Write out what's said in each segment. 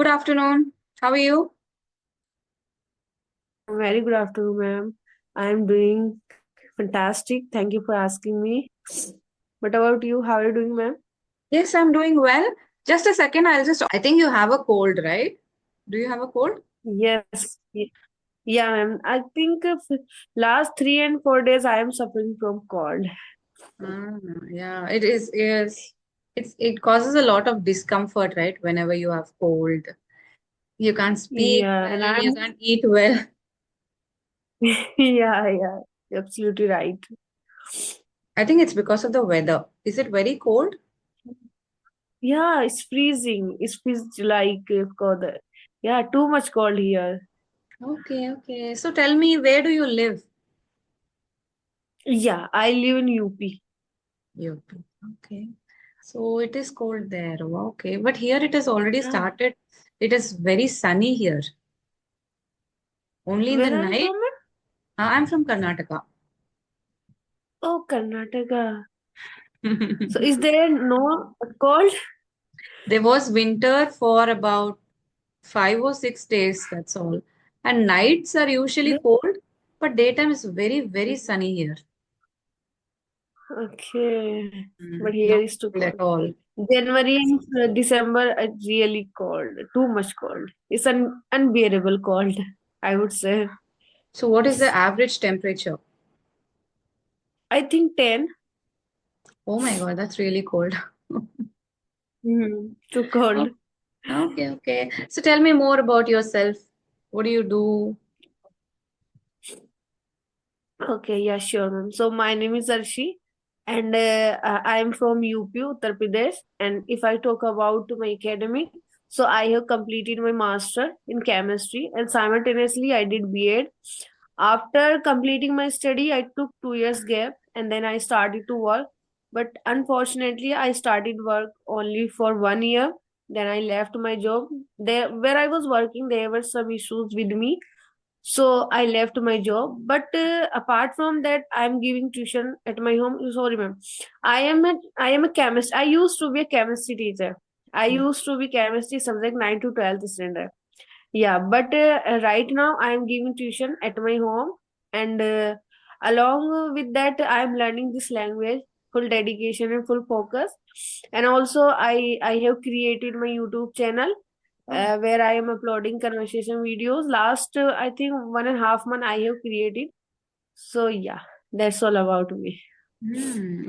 good afternoon. How are you? Very good afternoon, ma'am. I am doing fantastic. Thank you for asking me. What about you? How are you doing, ma'am? Yes, I'm doing well. Just a second, I think you have a cold, right? Do you have a cold? Yes. Yeah, ma'am. I think last 3 and 4 days I am suffering from cold. Yeah, it is. Yes, it causes a lot of discomfort, right? Whenever you have cold, you can't speak Yeah, and well, you I'm can't eat well. yeah, absolutely right. I think it's because of the weather. Is it very cold? Yeah, it's freezing. It's freezing like cold. Yeah, too much cold here. Okay, okay. So tell me, where do you live? Yeah, I live in UP. UP. Okay. So it is cold there. Okay. But here it has already Yeah. started. It is very sunny here. Only in the Where are you night. from, ma'am? I'm from Karnataka. Oh, Karnataka. So is there no cold? There was winter for about 5 or 6 days, that's all. And nights are usually cold, but daytime is very, very sunny here. Okay, but here Not is too cold at cold. all. January and December are really cold, too much cold. It's an unbearable cold, I would say. So what is the average temperature? I think 10. Oh my God, that's really cold. Too Oh, cold. okay, okay. So tell me more about yourself. What do you do? Okay, yeah, sure, ma'am. So my name is Arshi, and I am from UP, Uttar Pradesh. And if I talk about my academic, so I have completed my master in chemistry, and simultaneously I did B.Ed. After completing my study, I took 2 years gap, and then I started to work. But unfortunately, I started work only for 1 year. Then I left my job. There, where I was working, there were some issues with me, so I left my job. But apart from that, I'm giving tuition at my home. Sorry, ma'am. I am a chemist. I used to be a chemistry teacher. I used to be chemistry subject 9 to 12th standard. Yeah, but right now I am giving tuition at my home, and along with that, I am learning this language, full dedication and full focus. And also, I have created my YouTube channel Oh. where I am uploading conversation videos. Last, I think 1.5 month I have created. So yeah, that's all about me.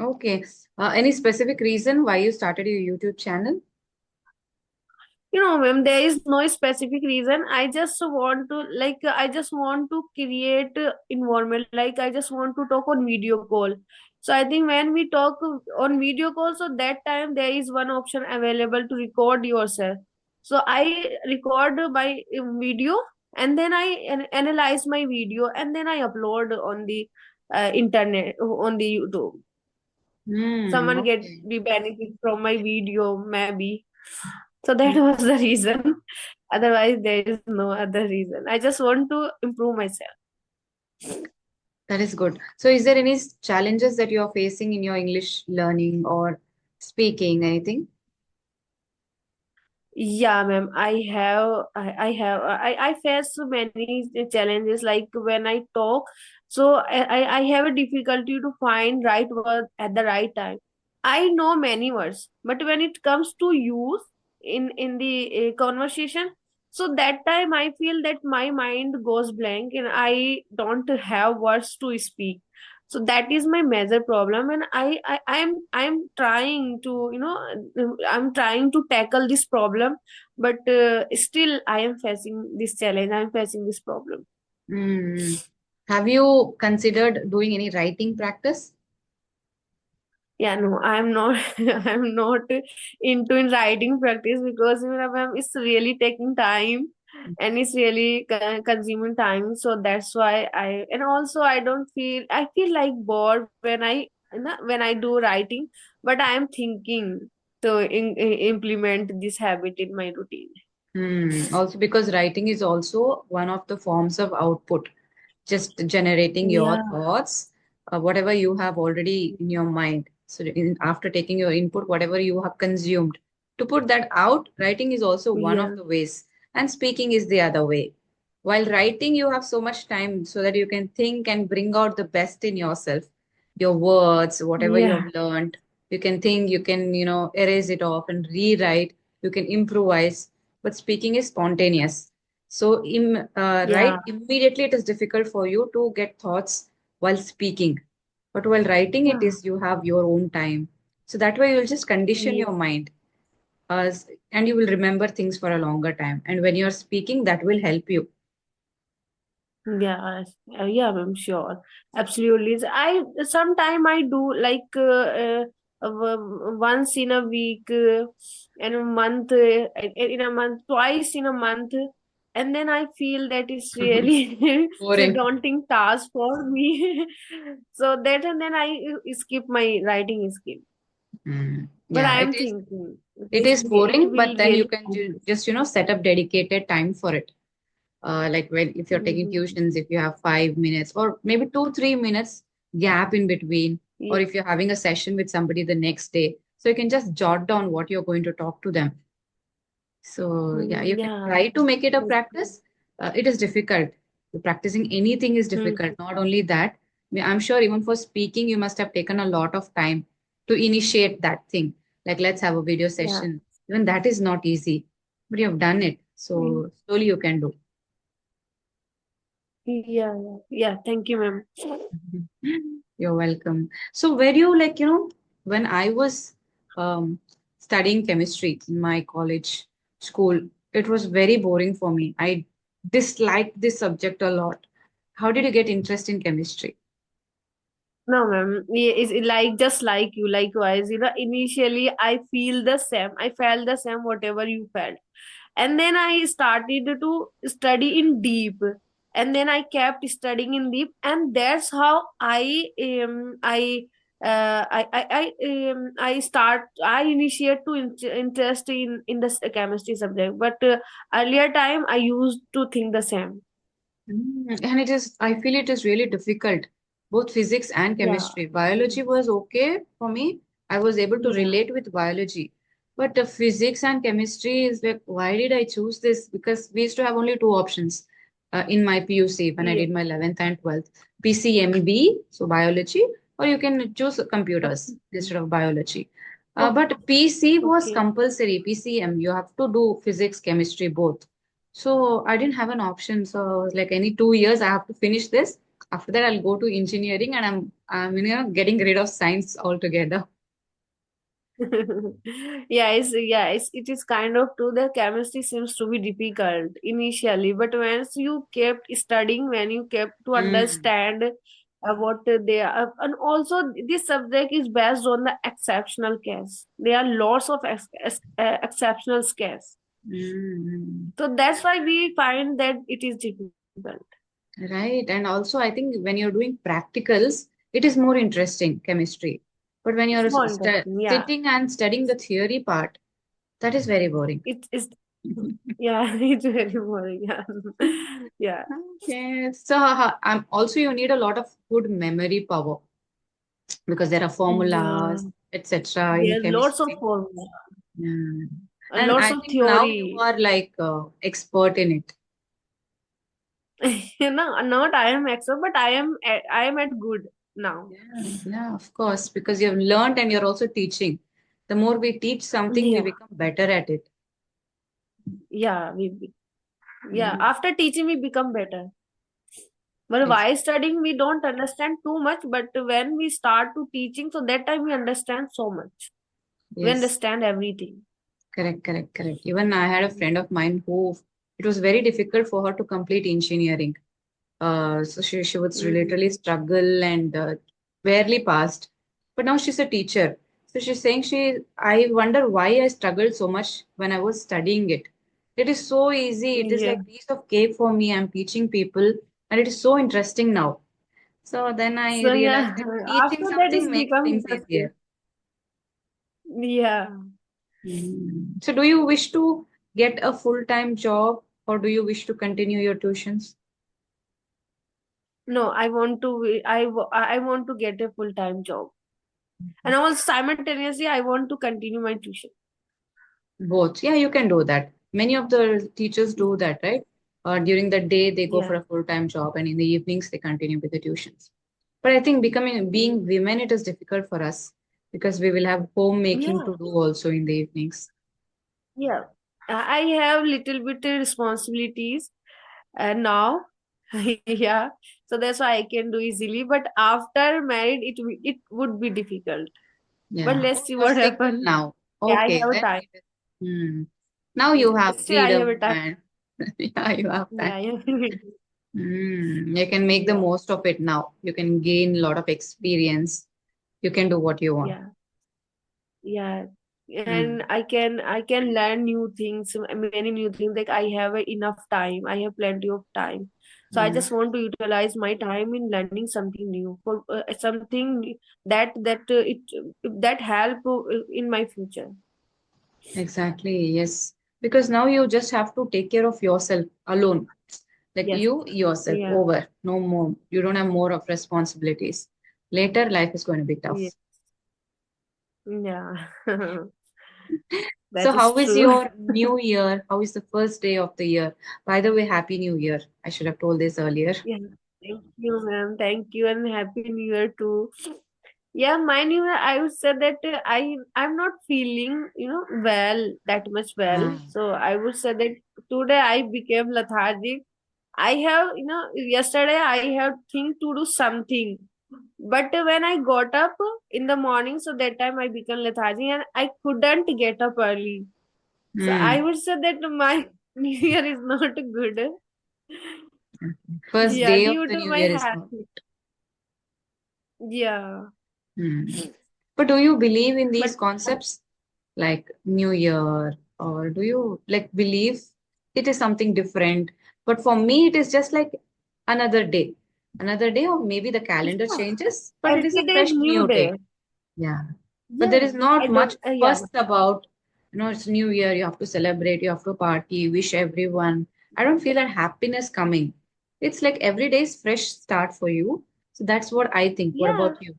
Okay. Any specific reason why you started your YouTube channel? Ma'am, there is no specific reason. I just want to I just want to create environment. Like I just want to talk on video call. So I think when we talk on video call, so that time there is one option available to record yourself. So I record my video, and then I analyze my video, and then I upload on the internet, on the YouTube. Someone get Okay. the benefit from my video, maybe. So that was the reason. Otherwise, there is no other reason. I just want to improve myself. That is good. So, is there any challenges that you are facing in your English learning or speaking, anything? Yeah, ma'am. I face so many challenges. Like when I talk, so I have a difficulty to find right word at the right time. I know many words, but when it comes to use in the conversation, so that time I feel that my mind goes blank and I don't have words to speak. So that is my major problem, and I'm trying to, I'm trying to tackle this problem, but still I am facing this challenge. I'm facing this problem. Hmm. Have you considered doing any writing practice? Yeah, no, I'm not. I'm not into in writing practice because, ma'am, it's really taking time, and it's really consuming time. So that's why and also I don't feel. I feel like bored when when I do writing, but I am thinking to implement this habit in my routine. Also, because writing is also one of the forms of output, just generating your Yeah. thoughts, whatever you have already in your mind. So, after taking your input, whatever you have consumed. To put that out, writing is also one of Yeah. the ways, and speaking is the other way. While writing, you have so much time so that you can think and bring out the best in yourself, your words, whatever you Yeah. have learned. You can think, you can, erase it off and rewrite, you can improvise. But speaking is spontaneous. So, Yeah. right, immediately it is difficult for you to get thoughts while speaking. But while writing, it Yeah. is you have your own time. So that way you'll just condition Yeah. your mind, and you will remember things for a longer time. And when you're speaking, that will help you. Yeah, yeah, I'm sure. Absolutely. I sometime I do like once in a week, and a month, in a month, twice in a month, and then I feel that it's really it's a Boring. daunting task for me. So that, and then I skip my writing skill. But Yeah, I it am is. thinking It this is it boring, but will then you really. can just set up dedicated time for it. Like when if you're taking Mhm. tuitions, if you have 5 minutes or maybe 2-3 minutes gap in between, or Yeah. if you're having a session with somebody the next day, so you can just jot down what you're going to talk to them. So yeah, you can Yeah. try to make it a practice. It is difficult. Practicing anything is Mhm. difficult. Not only that, I'm sure even for speaking, you must have taken a lot of time to initiate that thing. Like let's have a video Yeah. session. Even that is not easy, but you have done it. So slowly you can do. Yeah, yeah, yeah. Thank you, ma'am. You're welcome. So where do you when I was um, studying chemistry in my college school, it was very boring for me. I disliked this subject a lot. How did you get interest in chemistry? No, ma'am. It's like just like you, likewise. Initially I feel the same. I felt the same, whatever you felt. And then I started to study in deep. And then I kept studying in deep, and that's how I initiate to interest in the chemistry subject. But earlier time I used to think the same. And I feel it is really difficult, both physics and Yeah. chemistry. Biology was okay for me. I was able to Yeah. relate with biology. But the physics and chemistry is like, why did I choose this? Because we used to have only two options in my PUC when I Yeah. did my 11th and 12th. PCMB, so biology, or you can choose computers instead of biology. Oh, But PC was okay. compulsory, PCM, you have to do physics, chemistry, both. So I didn't have an option. So I was like, any 2 years I have to finish this. After that, I'll go to engineering, and I'm getting rid of science altogether. It is kind of true that chemistry seems to be difficult initially, but once you kept studying, when you kept to Mm. understand what they are, and also this subject is based on the exceptional case. There are lots of exceptional case, Mm. so that's why we find that it is difficult. Right. And also, I think when you're doing practicals, it is more interesting, chemistry. But when It's you're more interesting. Yeah, sitting and studying the theory part, that is very boring. it's yeah, it's very boring. Yeah, yeah, Okay. So, also you need a lot of good memory power because there are yeah. formulas, etc. in There's lots of chemistry. formula, Yeah. And lots I of think now you theory. are like expert in it. Not I am expert, but I am at good now. Yeah, yeah, of course, because you've learned and you're also teaching. The more we teach something, we Yeah, become better at it. yeah, yeah. Mm, After teaching, we become better. But ex- while studying, we don't understand too much. But when we start to teaching, so that time we understand so much. We yes, understand everything. correct, correct, correct. Even I had a friend of mine who it was very difficult for her to complete engineering. So she would Mhm. literally struggle and barely passed. But now she's a teacher. So she's saying I wonder why I struggled so much when I was studying it. It is so easy. It is Yeah. like piece of cake for me. I'm teaching people, and it is so interesting now. So then I So realized yeah, that teaching after that, something it's makes become things interesting. easier. Yeah. So do you wish to get a full-time job, or do you wish to continue your tuitions? No, I want to. I want to get a full time job, and also simultaneously, I want to continue my tuition. Both. Yeah, you can do that. Many of the teachers do that, right? During the day, they go for Yeah. a full-time job, and in the evenings, they continue with the tuitions. But I think being women, it is difficult for us because we will have homemaking Yeah. to do also in the evenings. Yeah. I have little bit responsibilities now. Yeah. So that's why I can do easily. But after married, it would be difficult. But Yeah. let's Oh, see you're what single happens. now. Yeah, I Okay, have a then time. hmm. Now you have Still, I have a freedom time. and yeah, you have Yeah, time. I have a You can make the Yeah. most of it now. You can gain a lot of experience. You can do what you want. Yeah. Yeah. And Hmm. I can learn new things, many new things. Like I have enough time. I have plenty of time. So I Yeah, just want to utilize my time in learning something new, for something that it that help in my future. exactly. Yes. Because now you just have to take care of yourself alone. Like Yes. you yourself Yeah. over. No more. You don't have more of responsibilities. Later, life is going to be Yeah. tough. Yeah. So, That is how is true. your new year? How is the first day of the year? By the way, Happy New Year. I should have told this earlier. Yeah. Thank you, ma'am. Thank you, and happy New Year too. Yeah, my New Year, I would say that I'm not feeling well, that much well. Ah. So I would say that today I became lethargic. I have yesterday I have think to do something, but when I got up in the morning, so that time I became lethargic and I couldn't get up early. So I Hmm. would say that my New Year is not good. First Yeah, day of due the to new my year is health. not. Yeah, Hmm. But do you believe in but these concepts like New Year, or do you like believe it is something different? But for me, it is just like another day, or maybe the calendar yeah, changes, but it is every a day is fresh new new day. day. Yeah. But there Yeah, is not I much don't. Yeah, fuss about, it's New Year, you have to celebrate, you have to party, wish everyone. I don't feel that happiness coming. It's like every day is fresh start for you. So that's what I think. What yeah. about you?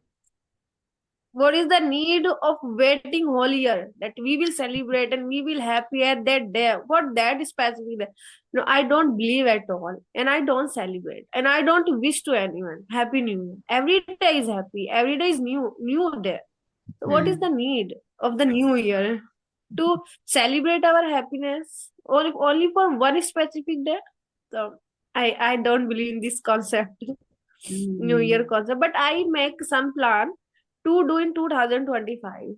What is the need of waiting whole year that we will celebrate and we will happy at that day? What that is specific? Day? No, I don't believe at all, and I don't celebrate, and I don't wish to anyone Happy New Year. Every day is happy. Every day is new day. So what is the Hmm. need of the new year to celebrate our happiness only for one specific day? So I don't believe in this concept, New Year Hmm. concept. But I make some plan to do in 2025.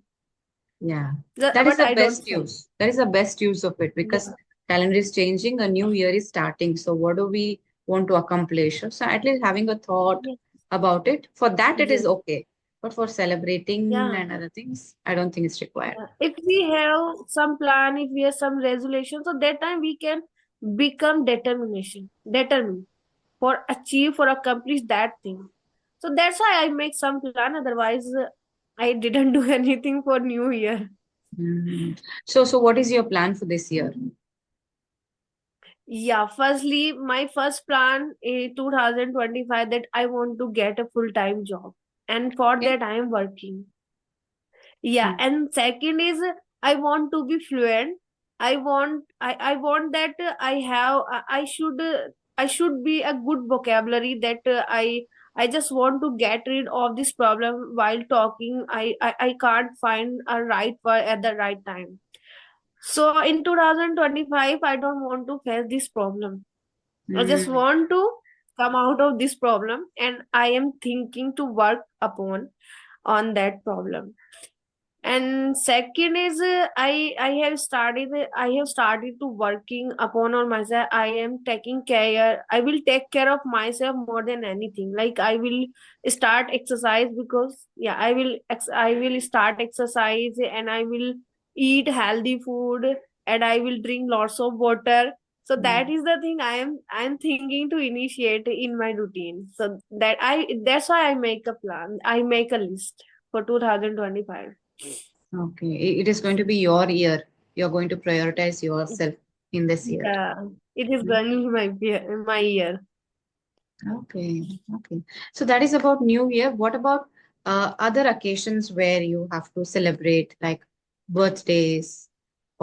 Yeah, that is But the I don't best celebrate. use. That is the best use of it because Yeah, calendar is changing, a new year is starting. So what do we want to accomplish? So at least having a thought yes, about it, for that it is yes, okay. But for celebrating yeah, and other things, I don't think it's required. yeah. If we have some plan, if we have some resolution, so that time we can become determined for achieve, for accomplish that thing. So that's why I make some plan. Otherwise, I didn't do anything for New Year. Hmm. So what is your plan for this year? Yeah, firstly, my first plan in 2025 that I want to get a full-time job. And for Okay. that I am working. Yeah, Hmm. and second is I want to be fluent. I want that I should be a good vocabulary that I just want to get rid of this problem while talking. I can't find a right word at the right time. So in 2025 I don't want to face this problem. I just Hmm. want to come out of this problem, and I am thinking to work upon on that problem. And second is I have started to working upon on myself. I am taking care. I will take care of myself more than anything. Like I will start exercise, because yeah, I will start exercise, and I will eat healthy food, and I will drink lots of water. So that Hmm. is the thing I am thinking to initiate in my routine. So that's why I make a plan. I make a list for 2025. Okay. It is going to be your year. You're going to prioritize yourself in this year. Yeah, it is Hmm. going to be my year. Okay, okay. So that is about New Year. What about other occasions where you have to celebrate, like birthdays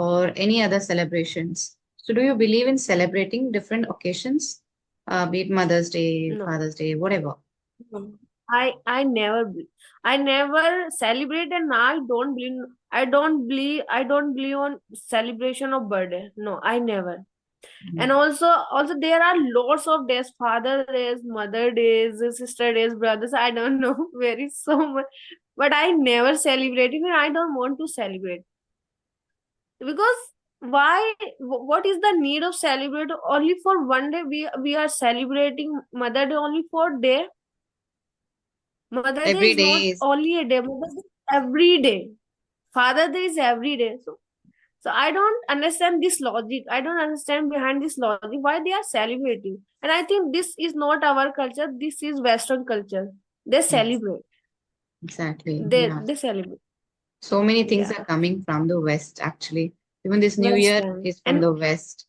or any other celebrations. So, do you believe in celebrating different occasions, be it Mother's Day, No. Father's Day, whatever? No. I never celebrate, and I don't believe on celebration of birthday. No, I never. And Mm. also there are lots of days, father days, mother days, sister days, brothers, I don't know, very so much, but I never celebrated, and I don't want to celebrate, because why, what is the need of celebrate only for one day? We are celebrating mother day only for day. Mother day Every is day not is. only a day, mother day is every day, father day is every day. So I don't understand this logic. I don't understand behind this logic why they are celebrating. And I think this is not our culture. This is Western culture. They Yes, celebrate. exactly. They Yeah. they celebrate. So many things are Yeah, coming from the West, actually. Even this new year Western. is from the West.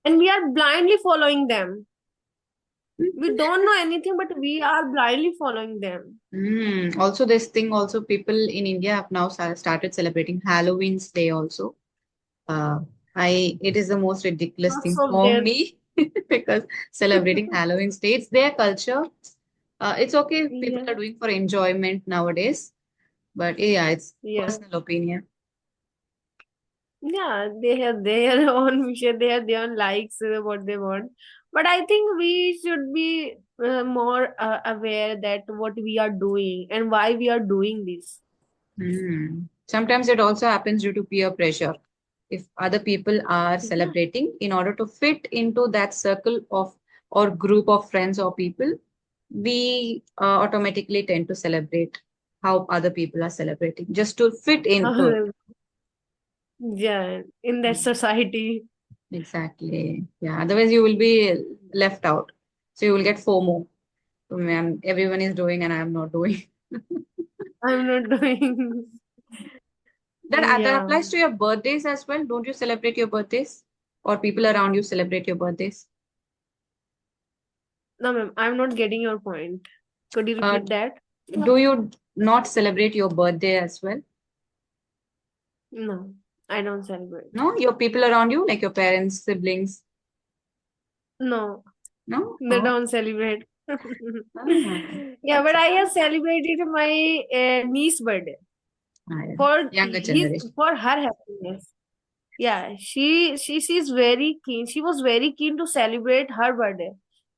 And we are blindly following them. We don't know anything, but we are blindly following them. Also, this thing, also, people in India have now started celebrating Halloween's Day also. Uh, it is the most ridiculous Lots thing of for them. me because celebrating Halloween's Day, it's their culture. It's okay if people are Yeah, doing for enjoyment nowadays, but yeah, it's yeah. personal opinion. Yeah, they have their own vision, they have their own likes, what they want. But I think we should be more aware that what we are doing and why we are doing this. Sometimes it also happens due to peer pressure. If other people are Yeah, celebrating, in order to fit into that circle of or group of friends or people, we automatically tend to celebrate how other people are celebrating just to fit into it. yeah, in that Mm. society. Exactly. Yeah. Otherwise, you will be left out. So you will get FOMO. Everyone is doing and I am not doing. I'm not doing. That Yeah, applies to your birthdays as well. Don't you celebrate your birthdays? Or people around you celebrate your birthdays? no, ma'am, I'm not getting your point. Could you Uh, repeat that? do you not celebrate your birthday as well? No, I don't celebrate. No, your people around you, like your parents, siblings. No, No? they Oh, don't celebrate. Yeah, that's but I okay. have celebrated my niece birthday Yeah. for Younger his generation. for her happiness. Yeah, she's very keen. She was very keen to celebrate her birthday.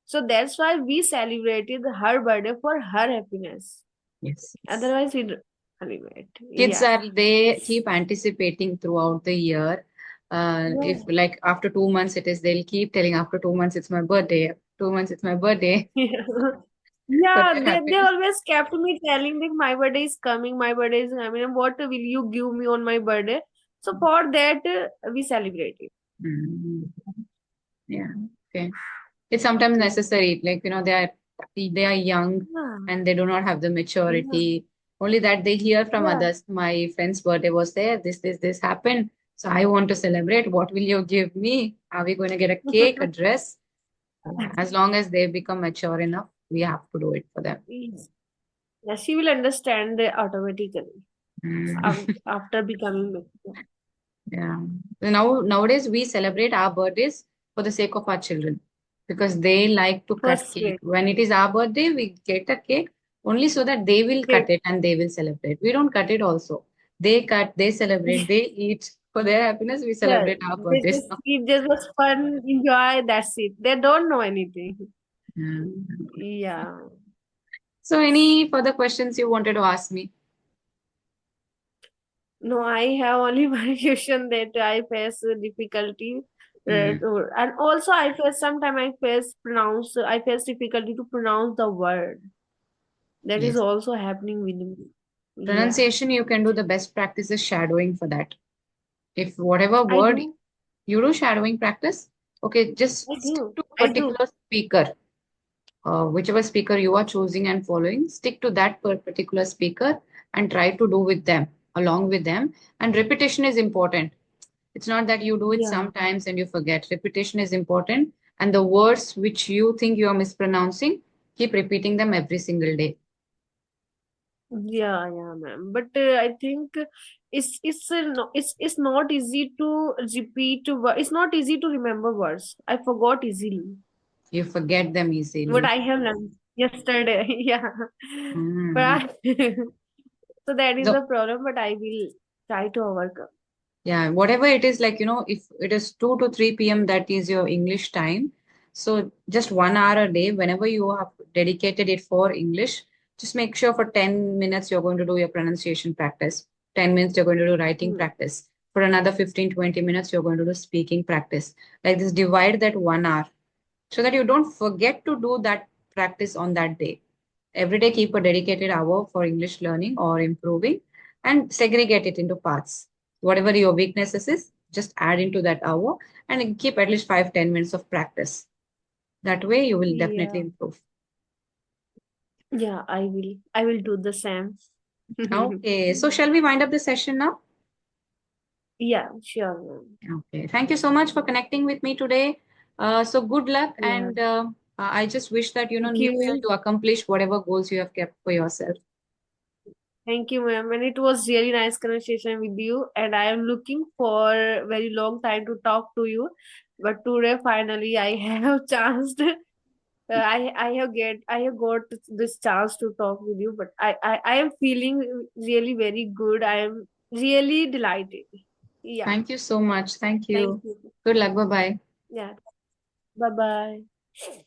So that's why we celebrated her birthday for her happiness. Yes, yes. Otherwise, we don't celebrate. Kids Yeah. are, they keep anticipating throughout the year. If Yeah. like after 2 months it is, they'll keep telling after 2 months it's my birthday. 2 months it's my birthday for Yeah, their they happiness. always kept me telling that my birthday is coming, my birthday is coming, and what will you give me on my birthday? So for that, we celebrated. Mm. Yeah. Okay. It's sometimes necessary, like they are young Yeah, and they do not have the yeah, maturity. Only that they hear from yeah. others. My friend's birthday was there. This happened. So I want to celebrate. What will you give me? Are we going to get a cake, a dress? Yeah. As long as they become mature enough, we have to do it for them. Yes. Yeah, she will understand automatically Mm. after becoming mature. Yeah. So nowadays we celebrate our birthdays for the sake of our children because they like to cut First cake. grade. When it is our birthday, we get a cake only so that they will cut Cake. it and they will celebrate. We don't cut it also. They cut, they celebrate, they eat for their happiness. We Yeah, celebrate our they birthdays just now. it just was fun, enjoy, that's it. They don't know anything. Mm. Yeah. So, any further questions you wanted to ask me? No, I have only one question that I face difficulty. Mm. And also I face sometimes I face difficulty to pronounce the word. That is Yes. also happening with me. Yeah. Pronunciation, you can do the best practice is shadowing for that. If whatever I word do. you do shadowing practice, okay, just I stick do. to a I do. particular speaker, whichever speaker you are choosing and following, stick to that particular speaker and try to do with them, along with them. And repetition is important. It's not that you do it Yeah. sometimes and you forget. Repetition is important. And the words which you think you are mispronouncing, keep repeating them every single day. Yeah, yeah, ma'am. But I think it's not easy to repeat it's not easy to remember words. I forgot easily You forget them what easily. I have learned yesterday. Yeah. But Mm. so that is So, the problem, but I will try to overcome. yeah, whatever it is, like, if it is 2 to 3 p.m., that is your English time. So just 1 hour a day, whenever you have dedicated it for English, just make sure for 10 minutes you're going to do your pronunciation practice. 10 minutes you're going to do writing Hmm. practice. For another 15-20 minutes, you're going to do speaking practice. Like this, divide that 1 hour so that you don't forget to do that practice on that day. Every day, keep a dedicated hour for English learning or improving and segregate it into parts. Whatever your weaknesses is, just add into that hour and keep at least 5-10 minutes of practice. That way, you will definitely Yeah. improve. Yeah, I will do the same. Okay, so shall we wind up the session now? Yeah, sure, ma'am. Okay, thank you so much for connecting with me today. So good luck, Yeah. and I just wish that Thank new year you. to accomplish whatever goals you have kept for yourself. Thank you, ma'am. And it was really nice conversation with you. And I am looking for very long time to talk to you. But today, finally, I have chance. I have got this chance to talk with you. But I am feeling really very good. I am really delighted. Yeah. Thank you so much. Thank Thank you. you. Good luck. Bye bye. Yeah. Bye bye.